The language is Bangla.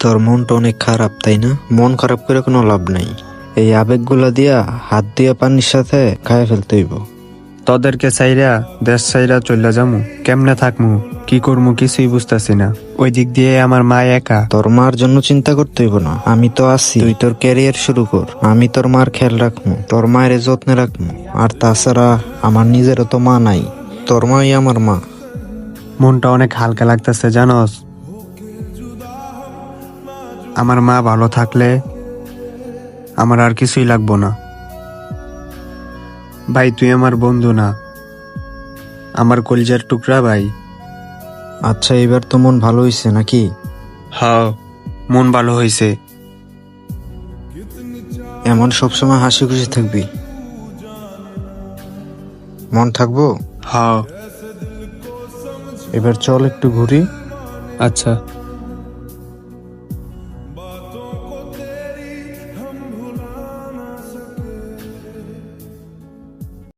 তোর মনটা অনেক খারাপ, তাই না? মন খারাপ করে কোনো লাভ নাই। এই আবেগগুলা দিয়া হাত দিয়া পানির সাথে খায় ফেলতে হইব। তোদেরকে চাইরা দেশ চাইরা চলে যামু, কেমনে থাকমু, কি করমু কিছুই বুঝতাছি না। ওই দিক দিয়ে আমার মা একা। তোর মার জন্য চিন্তা করতে হইব না, আমি তো আছি। তুই তোর ক্যারিয়ার শুরু কর, আমি তোর মার খেয়াল রাখবো, তোর মায়ের যত্নে রাখবো। আর তাছাড়া আমার নিজেরও তো মা নাই, তোর মাই আমার মা। মনটা অনেক হালকা লাগতেছে জানোস। আমার মা ভালো থাকলে আমার আর কিছুই লাগবো না। ভাই তুই আমার বন্ধু না, আমার কলিজার টুকরা ভাই। আচ্ছা, এবার তো মন ভালো হইছে নাকি? হ্যাঁ, মন ভালো হয়েছে। এমন সবসময় হাসি খুশি থাকবি, মন থাকবো। হ্যাঁ। এবার চল একটু ঘুরি। আচ্ছা।